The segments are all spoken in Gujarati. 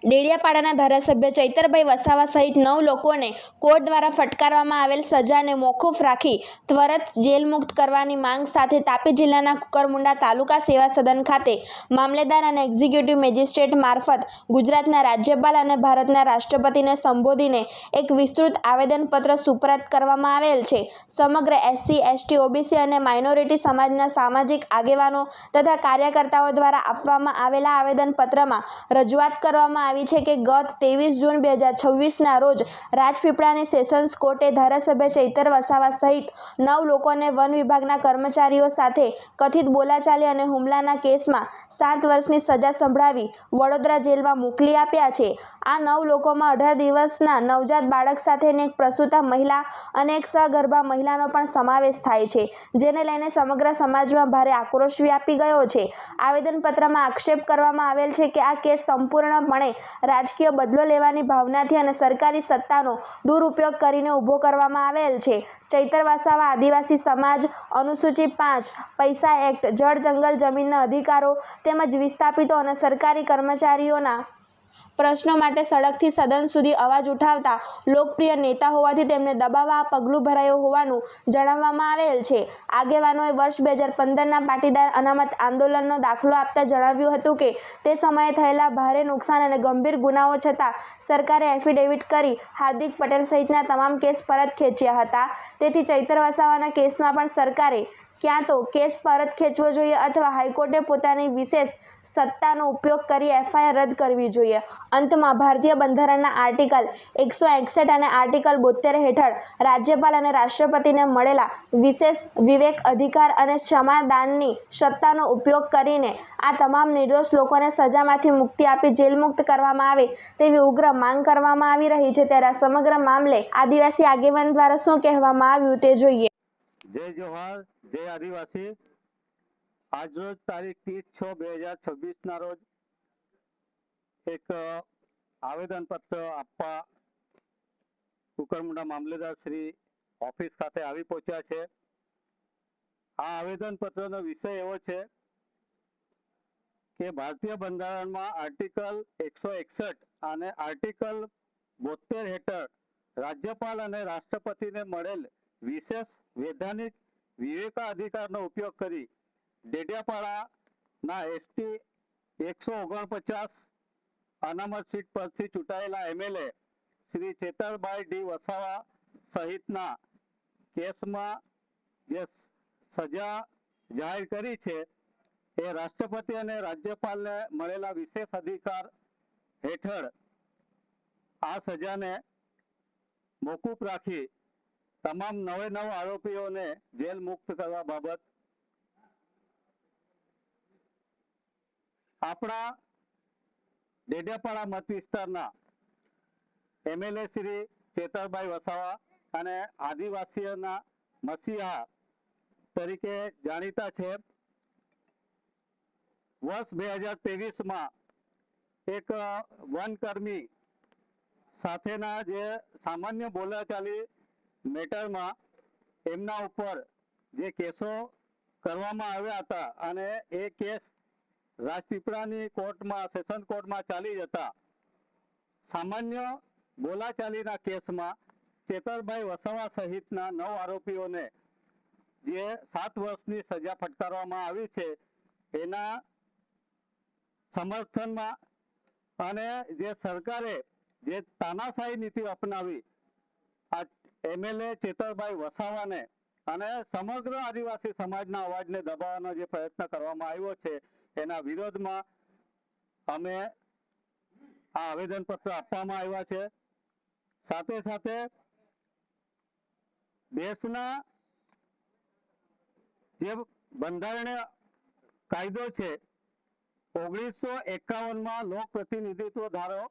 ડેડિયાપાડાના ધારાસભ્ય ચૈતરભાઈ વસાવા સહિત 9 લોકોને કોર્ટ દ્વારા ફટકારવામાં આવેલ સજાને મોકૂફ રાખી ત્વરિત જેલમુક્ત કરવાની માંગ સાથે તાપી જિલ્લાના કુકરમુંડા તાલુકા સેવા સદન ખાતે મામલેદાર અને એક્ઝિક્યુટિવ મેજિસ્ટ્રેટ મારફત ગુજરાતના રાજ્યપાલ અને ભારતના રાષ્ટ્રપતિને સંબોધીને એક વિસ્તૃત આવેદનપત્ર સુપરત કરવામાં આવેલ છે। સમગ્ર એસસી, એસટી, ઓબીસી અને માઇનોરિટી સમાજના સામાજિક આગેવાનો તથા કાર્યકર્તાઓ દ્વારા આપવામાં આવેલા આવેદનપત્રમાં રજૂઆત કરવામાં આવી છે કે ગત 23 જૂન 2026ના રોજ રાજપીપળાની સેશન્સ કોર્ટે ધારાસભ્ય ચૈતર વસાવા સહિત 9 લોકોને વન વિભાગના કર્મચારીઓ સાથે કથિત બોલાચાલી અને હુમલાના કેસમાં 7 વર્ષની સજા સંભળાવી વડોદરા જેલમાં મોકલી આપ્યા છે। આ 9 લોકોમાં 18 દિવસના નવજાત બાળક સાથેની એક પ્રસૂતા મહિલા અને એક સગર્ભા મહિલાનો પણ સમાવેશ થાય છે, જેને લઈને સમગ્ર સમાજમાં ભારે આક્રોશ વ્યાપી ગયો છે। આવેદનપત્રમાં આક્ષેપ કરવામાં આવેલ છે કે આ કેસ સંપૂર્ણપણે રાજકીય બદલો લેવાની ભાવનાથી અને સરકારી સત્તાનો દુરુપયોગ કરીને ઊભો કરવામાં આવેલ છે। ચૈતર વસાવા આદિવાસી સમાજ, અનુસૂચિત 5, પૈસા એક્ટ, જળ જંગલ જમીનના અધિકારો તેમજ વિસ્થાપિતો અને સરકારી કર્મચારીઓના પ્રશ્નો માટે સડકથી સદન સુધી અવાજ ઉઠાવતા લોકપ્રિય નેતા હોવાથી તેમને દબાવવા આ પગલું ભરાયું હોવાનું જણાવવામાં આવેલ છે। આગેવાનોએ વર્ષ 2015ના પાટીદાર અનામત આંદોલનનો દાખલો આપતા જણાવ્યું હતું કે તે સમયે થયેલા ભારે નુકસાન અને ગંભીર ગુનાઓ છતાં સરકારે એફિડેવિટ કરી હાર્દિક પટેલ સહિતના તમામ કેસ પરત ખેંચ્યા હતા। તેથી ચૈતર વસાવાના કેસમાં પણ સરકારે ક્યાં તો કેસ પરત ખેંચવો જોઈએ અથવા હાઈકોર્ટે પોતાની વિશેષ સત્તાનો ઉપયોગ કરી એફઆઈઆર રદ કરવી જોઈએ। અંતમાં ભારતીય બંધારણના આર્ટિકલ 161 અને આર્ટિકલ 72 હેઠળ રાજ્યપાલ અને રાષ્ટ્રપતિને મળેલા વિશેષ વિવેક અધિકાર અને ક્ષમાદાનની સત્તાનો ઉપયોગ કરીને આ તમામ નિર્દોષ લોકોને સજામાંથી મુક્તિ આપી જેલમુક્ત કરવામાં આવે તેવી ઉગ્ર માંગ કરવામાં આવી રહી છે। ત્યારે આ સમગ્ર મામલે આદિવાસી આગેવાન દ્વારા શું કહેવામાં આવ્યું તે જોઈએ। जय जोहार, जय आदिवासी। आज रोज तारीख 30/6/2026 ના રોજ એક આવેદન પત્ર આપવા કુકરમુંડા મામલેદાર શ્રી ઓફિસ ખાતે આવી પહોંચ્યા છે। આ આવેદન પત્રનો વિષય એવો છે કે ભારતીય બંધારણમાં આર્ટિકલ 161 અને આર્ટિકલ 72 હેઠળ રાજ્યપાલ અને રાષ્ટ્રપતિને મળેલ વિશેષ વૈધાનિક વિવેકાધિકારનો ઉપયોગ કરી ડેડિયાપાડાના એસટી 149 અનામત સીટ પરથી ચૂંટાયેલા એમએલએ શ્રી ચેતરભાઈ ડી વસાવા સહિતના કેસમાં જે સજા જાહેર કરી છે એ રાષ્ટ્રપતિ અને રાજ્યપાલને મળેલા વિશેષ અધિકાર હેઠળ આ સજાને મોકૂફ રાખી તમામ 9 આરોપીઓને જેલ મુક્ત કરવા બાબત આપણા ડેડિયાપાડા મત વિસ્તારના એમએલએ શ્રી ચેતરભાઈ વસાવા અને આદિવાસીઓના મસીહા તરીકે જાણીતા છે। વર્ષ 2023માં એક વનકર્મી સાથેના જે સામાન્ય બોલાચાલી મેટરમાં એમના ઉપર જે કેસો કરવામાં આવ્યા હતા અને એ કેસ રાજપીપળાની કોર્ટમાં સેશન કોર્ટમાં ચાલી જતા સામાન્ય બોલાચાલીના કેસમાં ચેતરભાઈ વસાવા સહિતના 9 આરોપીઓને જે 7 વર્ષની સજા ફટકારવામાં આવી છે એના સમર્થનમાં અને જે સરકારે જે તાનાશાહી નીતિ અપનાવી આ એમએલએ ચેતરભાઈ વસાવાને અને સમગ્ર આદિવાસી સમાજના અવાજને દબાવવાનો જે પ્રયત્ન કરવામાં આવ્યો છે એના વિરોધમાં અમે આ આવેદનપત્ર આપવામાં આવ્યા છે। સાથે સાથે દેશના જે બંધારણીય કાયદો છે 1951માં લોક પ્રતિનિધિત્વ ધારો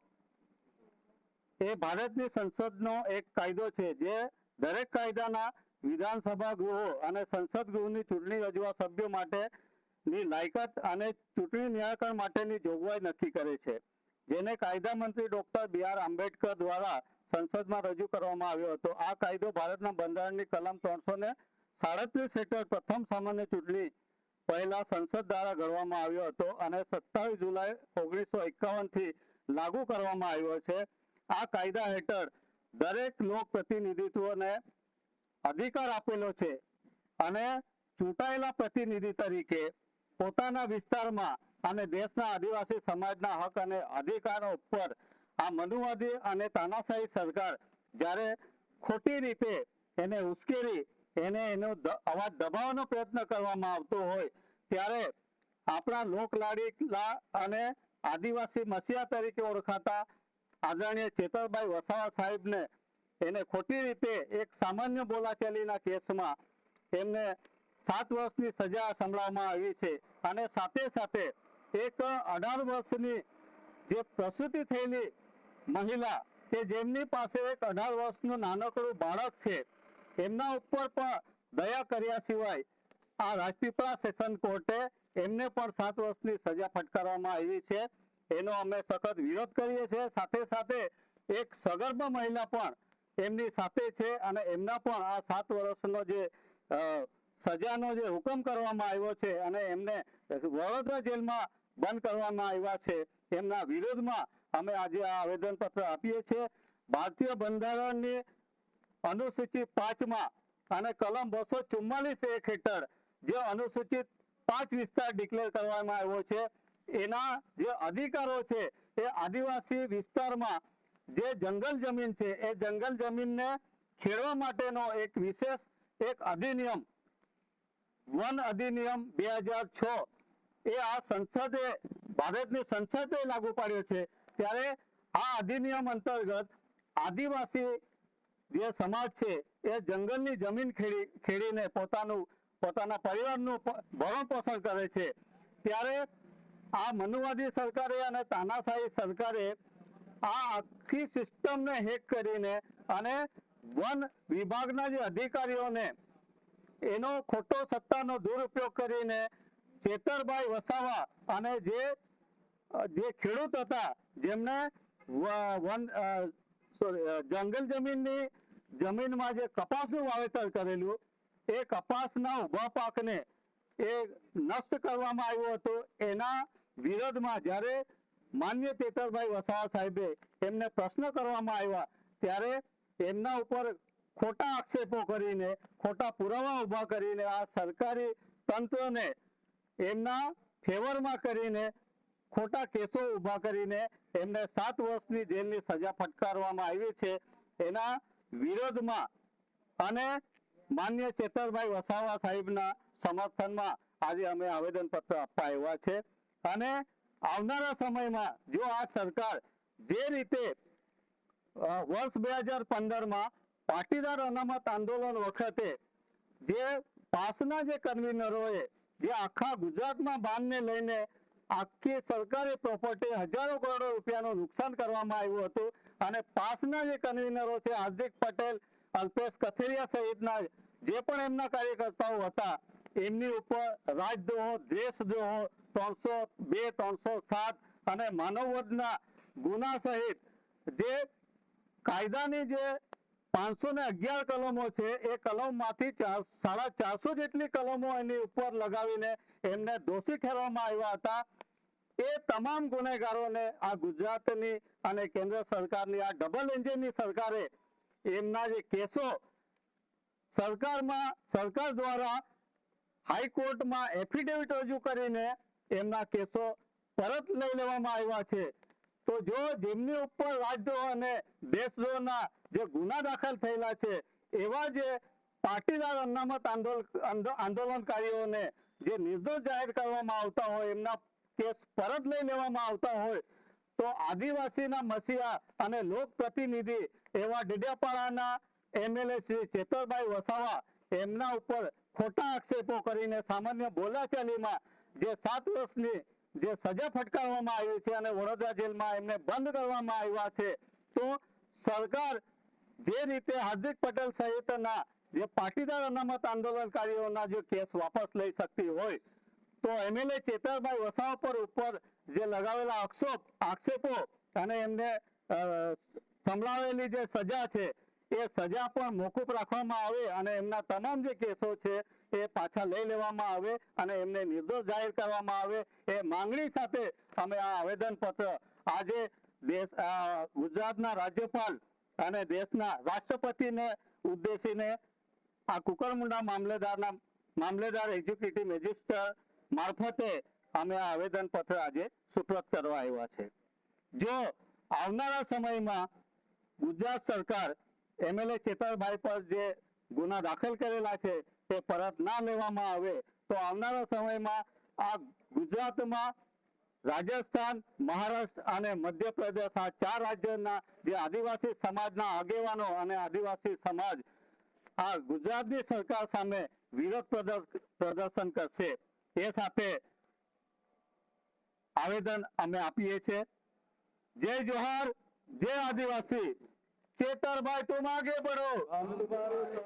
એ ભારતની સંસદનો એક કાયદો છે જે દરેક કાયદાના વિધાનસભા ગૃહો અને સંસદ ગૃહની ચૂંટણી યોજવા સભ્યો માટેની લાયકાત અને ચૂંટણી નિરાકરણ માટેની જોગવાઈ નક્કી કરે છે, જેને કાયદા મંત્રી ડોક્ટર બી.આર. આંબેડકર દ્વારા સંસદમાં રજૂ કરવામાં આવ્યો હતો। આ કાયદો ભારતના બંધારણની કલમ 337 હેઠળ પ્રથમ સામાન્ય ચૂંટણી પહેલા સંસદ દ્વારા ઘડવામાં આવ્યો હતો અને 27 જુલાઈ 1951 થી લાગુ કરવામાં આવ્યો છે. આ કાયદા હેઠળ દરેક લોક પ્રતિનિધિત્વને અધિકાર આપેલો છે અને ચૂંટાયેલા પ્રતિનિધિ તરીકે પોતાના વિસ્તારમાં અને દેશના આદિવાસી સમાજના હક અને અધિકારો ઉપર આ મનુવાદી અને તાનાશાહી સરકાર જ્યારે ખોટી રીતે એને ઉશ્કેરી એનો અવાજ દબાવવાનો પ્રયત્ન કરવામાં આવતો હોય ત્યારે આપણા લોકલાડીલા અને આદિવાસી મસીહા તરીકે ઓળખાતા આદરણીય ચેતરભાઈ વસાવા સાહેબને એને ખોટી રીતે એક સામાન્ય બોલાચાલીના કેસમાં એમને 7 વર્ષની સજા સંભળાવવામાં આવી છે અને સાથે સાથે એક 18 વર્ષની જે પ્રસૂતિ થયેલી મહિલા કે જેમની પાસે એક 18 વર્ષનું નાનકડું બાળક છે એમના ઉપર પણ દયા કર્યા સિવાય આ રાજપીપળા સેશન કોર્ટે એમને પણ 7 વર્ષની સજા ફટકારવામાં આવી છે. એનો અમે સખત વિરોધ કરીએ છીએ. સાથે સાથે એક સગર્ભા મહિલા પણ એમની સાથે છે અને એમના પણ આ 7 વર્ષનો જે સજાનો જે હુકમ કરવામાં આવ્યો છે અને એમને વડોદરા જેલમાં બંધ કરવામાં આવ્યા છે એમના વિરોધમાં અમે આજે આ આવેદનપત્ર આપીએ છીએ. ભારતીય બંધારણની અનુસૂચિ 5માં અને કલમ 244(1) હેઠળ જે અનુસૂચિત 5 વિસ્તાર ડિક્લેર કરવામાં આવ્યો છે એના જે અધિકારો છે એ આદિવાસી વિસ્તારમાં જે જંગલ જમીન છે એ જંગલ જમીનને ખેડવા માટેનો એક વિશેષ એક અધિનિયમ વન અધિનિયમ 2006 એ આ સંસદે ભારતની સંસદે લાગુ પાડ્યો છે. ત્યારે આ અધિનિયમ અંતર્ગત આદિવાસી જે સમાજ છે એ જંગલની જમીન ખેડીને પોતાના પરિવારનું ભરણ પોષણ કરે છે. ત્યારે આ મનુવાદી સરકારે અને તાનાશાહી સરકારે આ આખી સિસ્ટમને હેક કરીને અને વન વિભાગના જે અધિકારીઓને એનો ખોટો સત્તાનો દુરુપયોગ કરીને ચેતરભાઈ વસાવા અને જે ખેડૂત હતા જેમને જંગલ જમીનમાં જે કપાસનું વાવેતર કરેલું એ કપાસના ઉભા પાકને એ નષ્ટ કરવામાં આવ્યું હતું. એના વિરોધમાં જ્યારે માન્ય ચેતરભાઈ વસાવા સાહેબે એમને પ્રશ્ન કરવામાં આવ્યા ત્યારે એમના ઉપર ખોટા આક્ષેપો કરીને ખોટા પુરાવા ઉભા કરીને આ સરકારી તંત્રને એમના ફેવરમાં કરીને ખોટા કેસો ઉભા કરીને એમને 7 વર્ષની જેલની સજા ફટકારવામાં આવી છે. એના વિરોધમાં અને માન્ય ચેતરભાઈ વસાવા સાહેબના સમર્થનમાં આજે અમે આવેદનપત્ર આપવા આવ્યા છે અને આવનારા સમયમાં જો આ સરકાર જે રીતે વર્ષ 2015માં પાટીદાર અનામત આંદોલન વખતે જે પાસના જે કન્વીનરોએ જે આખા ગુજરાતમાં બાનને લઈને આખી સરકારી પ્રોપર્ટી હજારો કરોડો રૂપિયાનું નુકસાન કરવામાં આવ્યું હતું અને પાસના જે કન્વીનરો છે હાર્દિક પટેલ, અલ્પેશ કથિરિયા સહિતના જે પણ એમના કાર્યકર્તાઓ હતા એમની ઉપર રાજદ્રોહ, દેશદ્રોહ 302, 307 અને માનવવધના ગુના સહિત જે કાયદાની જે 511 કલમો છે એ કલમમાંથી 450 જેટલી કલમો એની ઉપર લગાવીને એમને દોષી ઠેરવવામાં આવ્યા હતા. એ તમામ ગુનેગારોને આ ગુજરાતની અને કેન્દ્ર સરકારની આ ડબલ એન્જિનની સરકારે એમના જે કેસો સરકાર દ્વારા હાઈકોર્ટમાં એફિડેવિટ રજૂ કરીને એમના કેસો પરત લઈ લેવામાં આવ્યા છે. તો જો જેમની ઉપર રાજદ્રોહ અને દેશદ્રોહના જે ગુના દાખલ થયેલા છે એવા જે પાટીદાર અનામત આંદોલનકારીઓને જે નિર્દોષ જાહેર કરવામાં આવતા હોય એમના કેસ પરત લઈ લેવામાં આવતા હોય તો આદિવાસીના મસીહા અને લોક પ્રતિનિધિ એવા ડેડિયાપાડાના MLA શ્રી ચેતરભાઈ વસાવા એમના ઉપર ખોટા આક્ષેપો કરીને સામાન્ય બોલાચાલીમાં જે 7 વર્ષની જે સજા ફટકારવામાં આવી છે અને વડોદરા જેલમાં એમને બંધ કરવામાં આવ્યા છે. તો સરકાર જે રીતે હાર્દિક પટેલ સહિતના જે પાટીદાર અનામત આંદોલનકારીઓના જે કેસ વાપસ લઈ શકતી હોય તો MLA ચેતરભાઈ વસાવા પર ઉપર જે લગાવેલા આક્ષેપો અને એમને સંભળાવેલી જે સજા છે એ સજા પણ મોકૂફ રાખવામાં આવે અને એમના તમામ જે કેસો છે એ પાછા લઈ લેવામાં આવે અને એમને નિર્દોષ જાહેર કરવામાં આવે એ માંગણી સાથે અમે આ આવેદનપત્ર આજે ગુજરાતના રાજ્યપાલ અને દેશના રાષ્ટ્રપતિને ઉદ્દેશીને આ કુકરમુંડા મામલેદાર એક્ઝિક્યુટિવ મેજિસ્ટ્રેટ મારફતે અમે આ આવેદન પત્ર આજે સુપ્રત કરવા આવ્યા છે. જો આવનારા સમયમાં ગુજરાત સરકાર એમએલએ ચેતરભાઈ પર જે ગુના દાખલ કરેલા છે તે પરત ના લેવામાં આવે તો આવનારા સમયમાં આ ગુજરાતમાં રાજસ્થાન, મહારાષ્ટ્ર અને મધ્યપ્રદેશ આ 4 રાજ્યોના જે આદિવાસી સમાજના આગેવાનો અને આદિવાસી સમાજ આ ગુજરાતની સરકાર સામે વિરોધ પ્રદર્શન કરશે. એ સાથે આવેદન અમે આપીએ છીએ. જય જોહાર, જય આદિવાસી. ચેતરભાઈ तुम आगे बढ़ो.